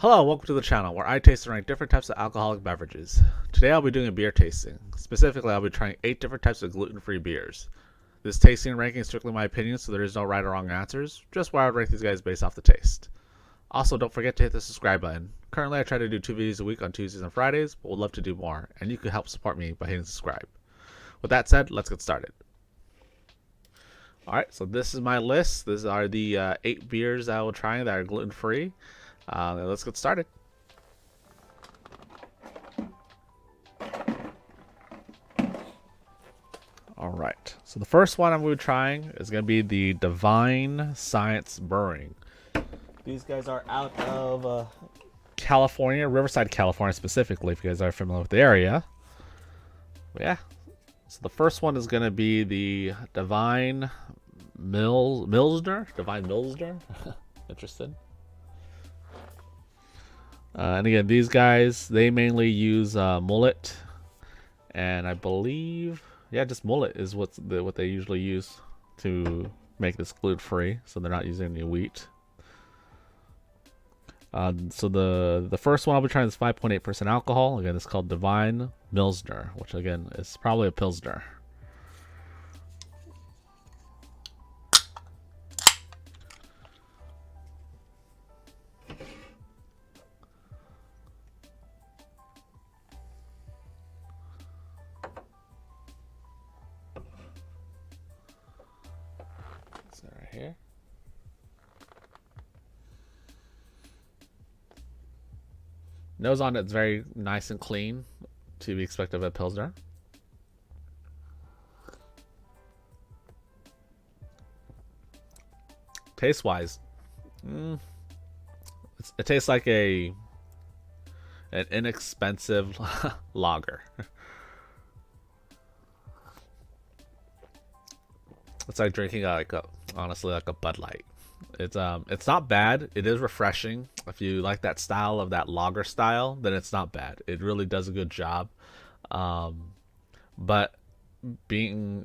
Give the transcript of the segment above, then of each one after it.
Hello, welcome to the channel where I taste and rank different types of alcoholic beverages. Today I'll be doing a beer tasting. Specifically, I'll be trying 8 different types of gluten-free beers. This tasting and ranking is strictly my opinion, so there is no right or wrong answers, just where I would rank these guys based off the taste. Also, don't forget to hit the subscribe button. Currently, I try to do 2 videos a week on Tuesdays and Fridays, but would love to do more, and you can help support me by hitting subscribe. With that said, let's get started. Alright, so this is my list. These are the 8 beers I will try that are gluten-free. Let's get started. Alright, so the first one I'm going to be trying is going to be the Divine Science Brewing. These guys are out of California, Riverside, California specifically, if you guys are familiar with the area. But yeah, so the first one is going to be the Divine Millsner. Divine Millsner? Interested? And again, these guys, they mainly use mullet, and I believe, yeah, just mullet is what they usually use to make this gluten-free, so they're not using any wheat. So the first one I'll be trying is 5.8% alcohol. Again, it's called Divine Millsner, which again is probably a Pilsner. Right here. Nose on it's very nice and clean to be expected of a Pilsner. Taste wise, it tastes like an inexpensive lager. It's like drinking honestly like a Bud Light. It's not bad. It is refreshing. If you like that style of that lager style, then it's not bad. It really does a good job. But being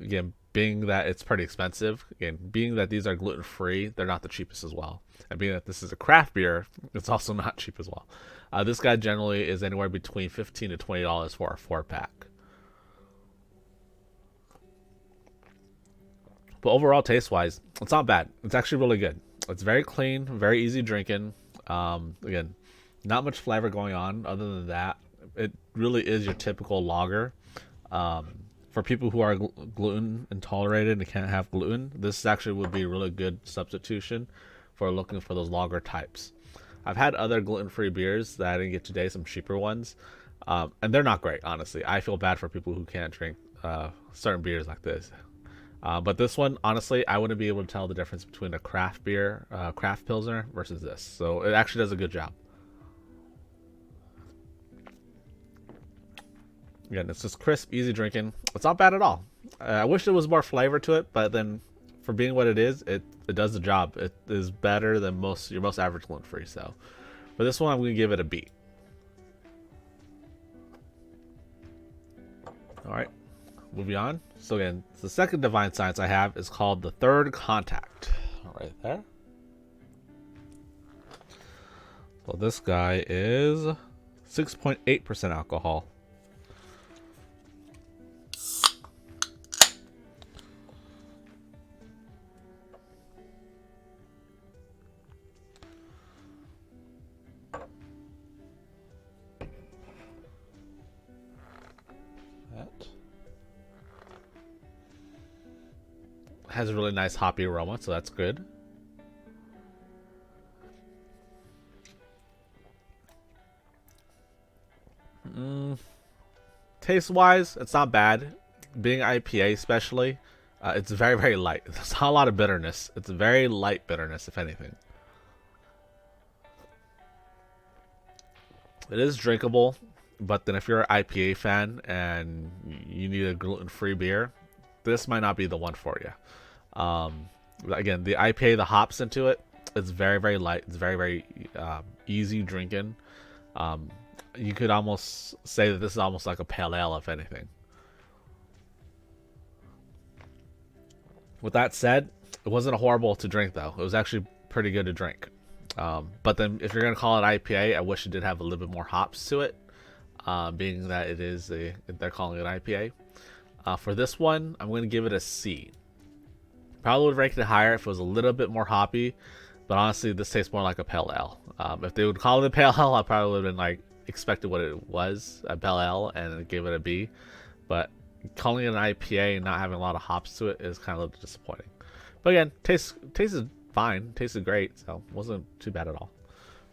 that it's pretty expensive, being that these are gluten free, they're not the cheapest as well. And being that this is a craft beer, it's also not cheap as well. This guy generally is anywhere between $15 to $20 for a 4-pack. But overall, taste-wise, it's not bad. It's actually really good. It's very clean, very easy drinking. Again, not much flavor going on other than that. It really is your typical lager. For people who are gluten intolerant and can't have gluten, this actually would be a really good substitution for looking for those lager types. I've had other gluten-free beers that I didn't get today, some cheaper ones, and they're not great, honestly. I feel bad for people who can't drink certain beers like this. But this one, honestly, I wouldn't be able to tell the difference between a craft beer, craft Pilsner versus this. So it actually does a good job. Again, it's just crisp, easy drinking. It's not bad at all. I wish there was more flavor to it, but then for being what it is, it does the job. It is better than your most average gluten-free. So for this one, I'm going to give it a B. All right. Moving on. So again, the second Divine Science I have is called the Third Contact. Right there. So this guy is 6.8% alcohol. Has a really nice hoppy aroma, so that's good. Taste wise, it's not bad. Being IPA especially, it's very, very light. There's not a lot of bitterness. It's very light bitterness, if anything. It is drinkable, but then if you're an IPA fan and you need a gluten-free beer, this might not be the one for you. Again, the IPA, the hops into it, it's very, very light. It's very, very easy drinking. You could almost say that this is almost like a pale ale, if anything. With that said, it wasn't horrible to drink, though. It was actually pretty good to drink. But then if you're gonna call it IPA, I wish it did have a little bit more hops to it, being that it is they're calling it IPA. For this one, I'm gonna give it a C. Probably would rank it higher if it was a little bit more hoppy, but honestly, this tastes more like a pale ale. If they would call it a pale ale, I probably would have been like expected what it was, a pale ale, and give it a B. But calling it an IPA and not having a lot of hops to it is kind of a little disappointing. But again, tasted fine, tasted great, so wasn't too bad at all.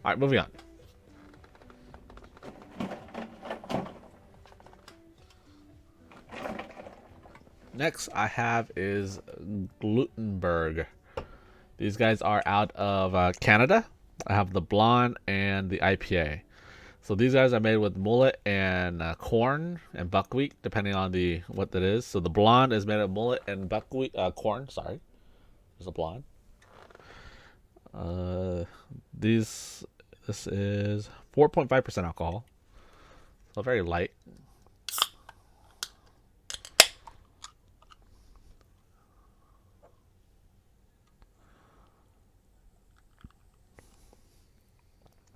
All right, moving on. Next I have is Glutenburg. These guys are out of Canada. I have the blonde and the IPA. So these guys are made with mullet and corn and buckwheat, depending on what that is. So the blonde is made of mullet and buckwheat corn. Sorry, there's a blonde. This is 4.5% alcohol, so very light.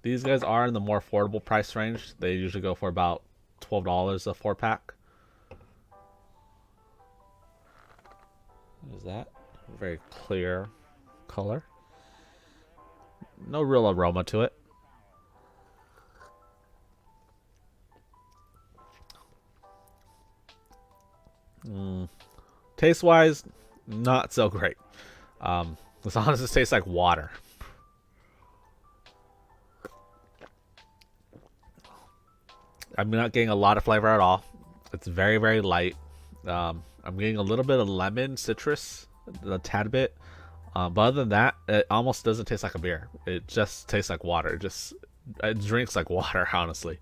These guys are in the more affordable price range. They usually go for about $12 a 4-pack. Is that very clear color? No real aroma to it. Taste wise, not so great. This honestly tastes like water. I'm not getting a lot of flavor at all. It's very, very light. I'm getting a little bit of lemon, citrus, a tad bit. But other than that, it almost doesn't taste like a beer. It just tastes like water. It drinks like water, honestly.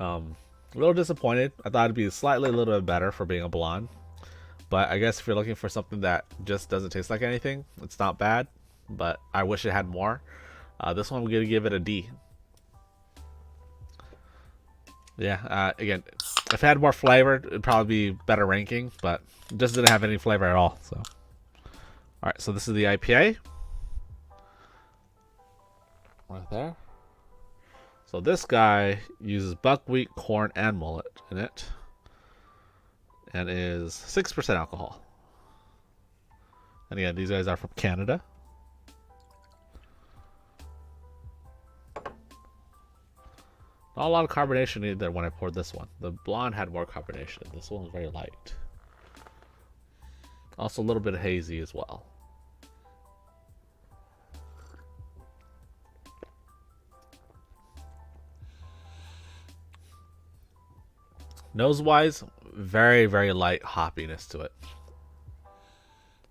A little disappointed. I thought it'd be slightly a little bit better for being a blonde. But I guess if you're looking for something that just doesn't taste like anything, it's not bad. But I wish it had more. This one, we're going to give it a D. Yeah, again, if it had more flavor, it'd probably be better ranking, but it just didn't have any flavor at all. So, all right, so this is the IPA right there. So this guy uses buckwheat, corn, and mullet in it, and is 6% alcohol. And again, these guys are from Canada. Not a lot of carbonation either when I poured this one. The blonde had more carbonation. This one was very light. Also a little bit hazy as well. Nose-wise, very, very light hoppiness to it.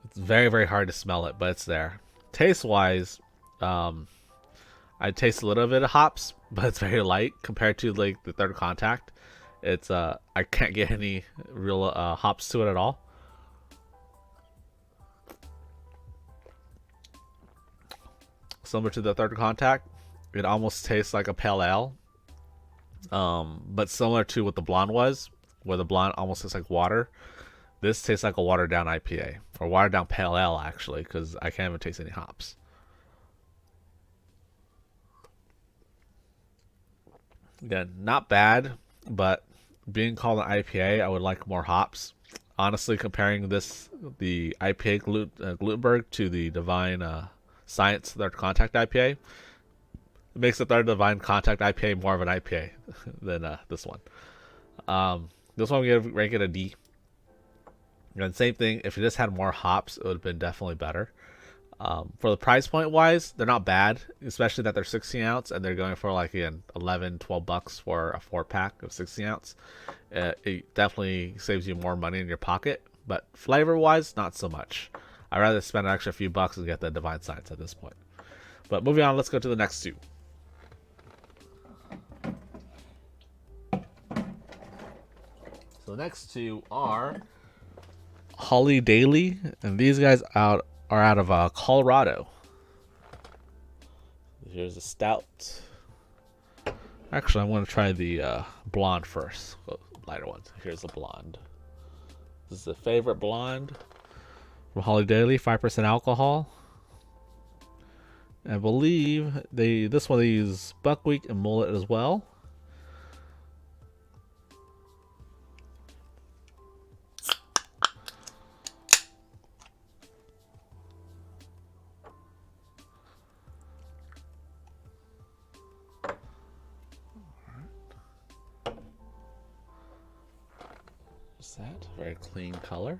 It's very, very hard to smell it, but it's there. Taste-wise, I taste a little bit of hops, but it's very light compared to like the Third Contact. It's I can't get any real hops to it at all. Similar to the Third Contact, it almost tastes like a pale ale. But similar to what the blonde was, where the blonde almost tastes like water. This tastes like a watered down IPA or watered down pale ale actually, because I can't even taste any hops. Again, not bad, but being called an IPA, I would like more hops. Honestly, comparing the IPA Glutenburg to the Divine Science Third Contact IPA, it makes the Third Divine Contact IPA more of an IPA than this one. This one I'm going to rank it a D. And same thing, if it just had more hops, it would have been definitely better. For the price point wise, they're not bad, especially that they're 16 ounce and they're going for like again $11-12 for a 4-pack of 16 ounce. It definitely saves you more money in your pocket, but flavor wise, not so much. I'd rather spend an extra few bucks and get the Divine Science at this point. But moving on, let's go to the next two. So the next two are Holidaily, and these guys are out of Colorado. Here's a stout. Actually, I'm going to try the blonde first. Lighter ones. Here's the blonde. This is a favorite blonde from Holidaily, 5% alcohol. I believe this one they use buckwheat and mullet as well. What's that? Very clean color.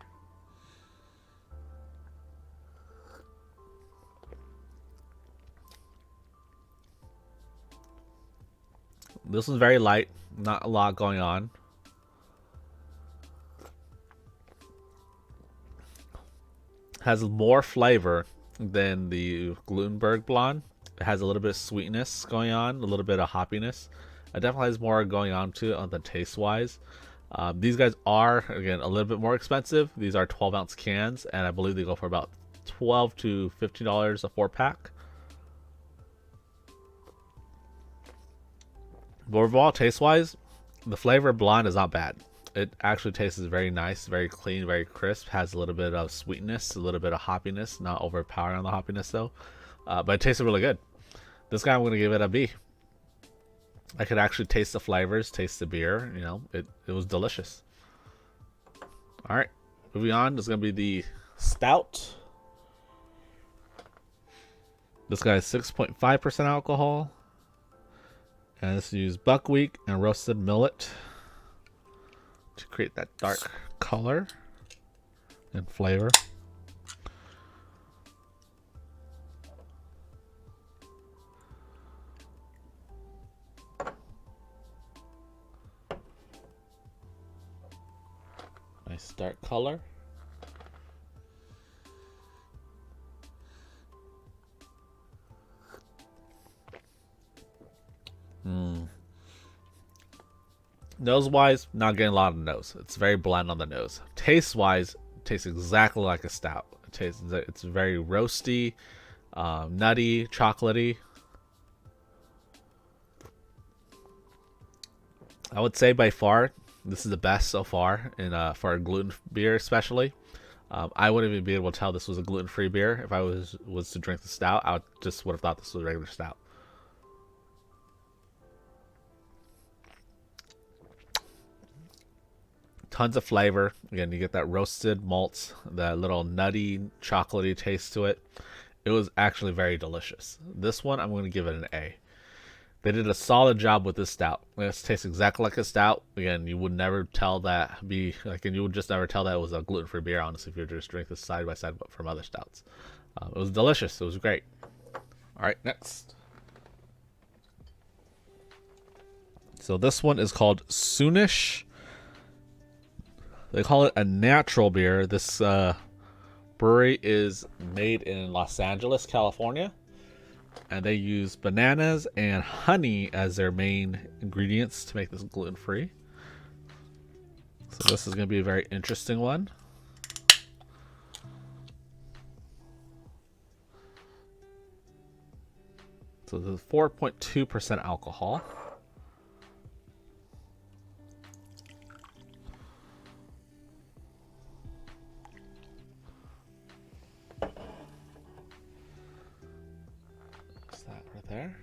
This one's very light, not a lot going on. Has more flavor than the Glutenburg blonde. It has a little bit of sweetness going on, a little bit of hoppiness. It definitely has more going on to it on the taste wise. These guys are, again, a little bit more expensive. These are 12-ounce cans, and I believe they go for about $12 to $15 a 4-pack. But overall, taste-wise, the flavor blonde is not bad. It actually tastes very nice, very clean, very crisp. Has a little bit of sweetness, a little bit of hoppiness. Not overpowering on the hoppiness though, but it tasted really good. This guy, I'm going to give it a B. I could actually taste the flavors, taste the beer. You know, it was delicious. All right, moving on. This is going to be the Stout. This guy is 6.5% alcohol. And this uses buckwheat and roasted millet to create that dark color and flavor. Nice dark color. Nose wise, not getting a lot of nose. It's very bland on the nose. Taste wise, it tastes exactly like a stout. It's very roasty, nutty, chocolatey. I would say by far this is the best so far in for a gluten beer, especially. I wouldn't even be able to tell this was a gluten-free beer if I was to drink the stout. I would have thought this was a regular stout. Tons of flavor. Again, you get that roasted malts, that little nutty, chocolatey taste to it. It was actually very delicious. This one, I'm going to give it an A. They did a solid job with this stout. It tastes exactly like a stout. Again, you would never tell that and you would just never tell that it was a gluten-free beer, honestly, if you were to just drink this side by side from other stouts. It was delicious. It was great. All right, next. So this one is called Soonish. They call it a natural beer. This brewery is made in Los Angeles, California. And they use bananas and honey as their main ingredients to make this gluten-free. So this is going to be a very interesting one. So this is 4.2% alcohol. There.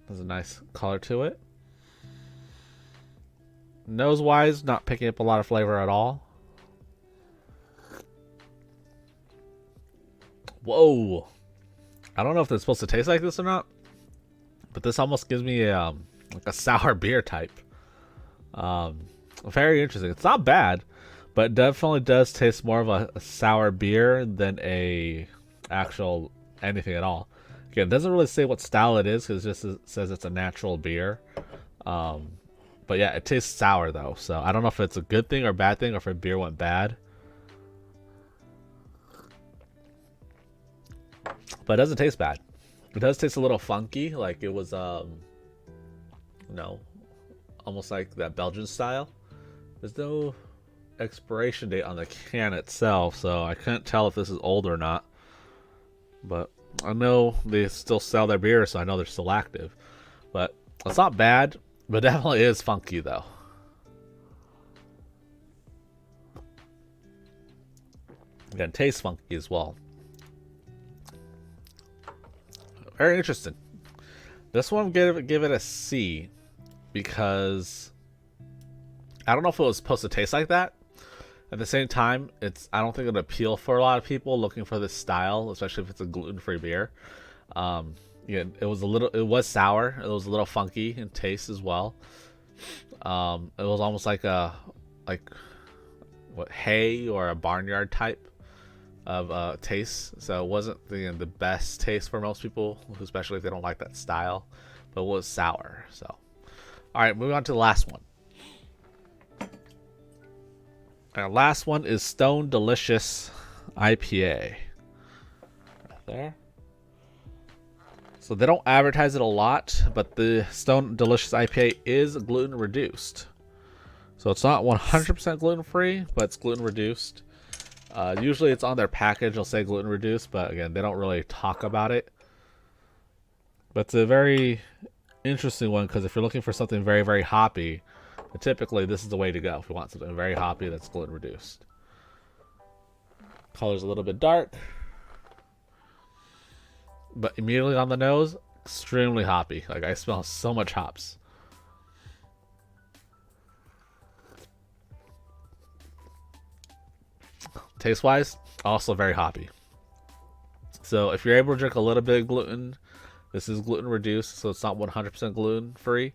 There's a nice color to it. Nose wise, not picking up a lot of flavor at all. Whoa. I don't know if it's supposed to taste like this or not, but this almost gives me like a sour beer type. Very interesting. It's not bad, but it definitely does taste more of a sour beer than a actual anything at all. Again, it doesn't really say what style it is because it just says it's a natural beer. But yeah, it tastes sour though, so I don't know if it's a good thing or bad thing, or if a beer went bad. But it doesn't taste bad. It does taste a little funky, like it was almost like that Belgian style. There's no expiration date on the can itself, so I couldn't tell if this is old or not. But I know they still sell their beer, so I know they're still active. But it's not bad, but definitely is funky though. Again, tastes funky as well. very interesting. This one, give it a C, because I don't know if it was supposed to taste like that. At the same time, I don't think it would appeal for a lot of people looking for this style, especially if it's a gluten-free beer. Yeah, it was sour. It was a little funky in taste as well. It was almost like hay or a barnyard type of taste. So it wasn't the best taste for most people, especially if they don't like that style. But it was sour. So, all right, moving on to the last one. Our last one is Stone Delicious IPA. Right there. So they don't advertise it a lot, but the Stone Delicious IPA is gluten reduced. So it's not 100% gluten free, but it's gluten reduced. Usually it's on their package, they'll say gluten reduced, but again, they don't really talk about it. But it's a very interesting one, because if you're looking for something very, very hoppy, typically this is the way to go if you want something very hoppy that's gluten reduced. Color's a little bit dark, but immediately on the nose, extremely hoppy. Like, I smell so much hops. Taste wise, also very hoppy. So if you're able to drink a little bit of gluten, this is gluten reduced, so it's not 100% gluten free,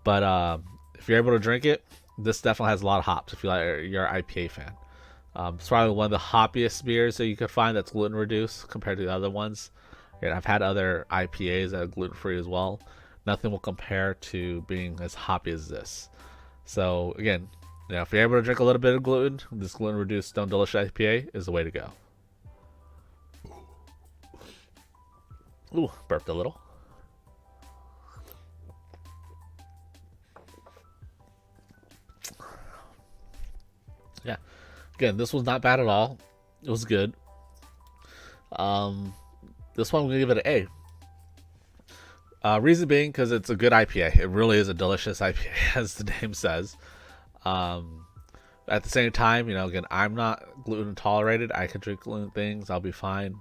but if you're able to drink it, this definitely has a lot of hops if you're an IPA fan. It's probably one of the hoppiest beers that you could find that's gluten reduced compared to the other ones. And I've had other IPAs that are gluten free as well. Nothing will compare to being as hoppy as this. So again, if you're able to drink a little bit of gluten, this gluten reduced Stone Delicious IPA is the way to go. Ooh, burped a little. Yeah, again, this was not bad at all. It was good. This one I'm gonna give it an A. Reason being, because it's a good IPA. It really is a delicious IPA, as the name says. At the same time, again, I'm not gluten tolerated. I can drink gluten things. I'll be fine.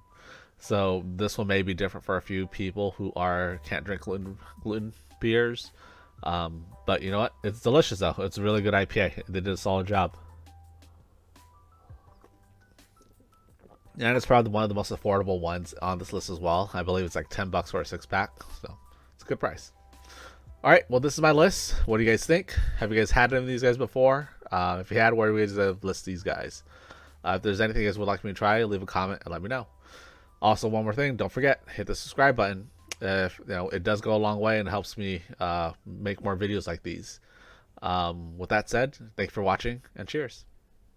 So this one may be different for a few people who can't drink gluten beers. But you know what? It's delicious though. It's a really good IPA. They did a solid job. And it's probably one of the most affordable ones on this list as well. I believe it's like $10 for a 6-pack. So it's a good price. All right, well, this is my list. What do you guys think? Have you guys had any of these guys before? If you had, where do you guys list these guys? If there's anything you guys would like me to try, leave a comment and let me know. Also, one more thing, don't forget, hit the subscribe button. It does go a long way and helps me make more videos like these. With that said, thank you for watching, and cheers.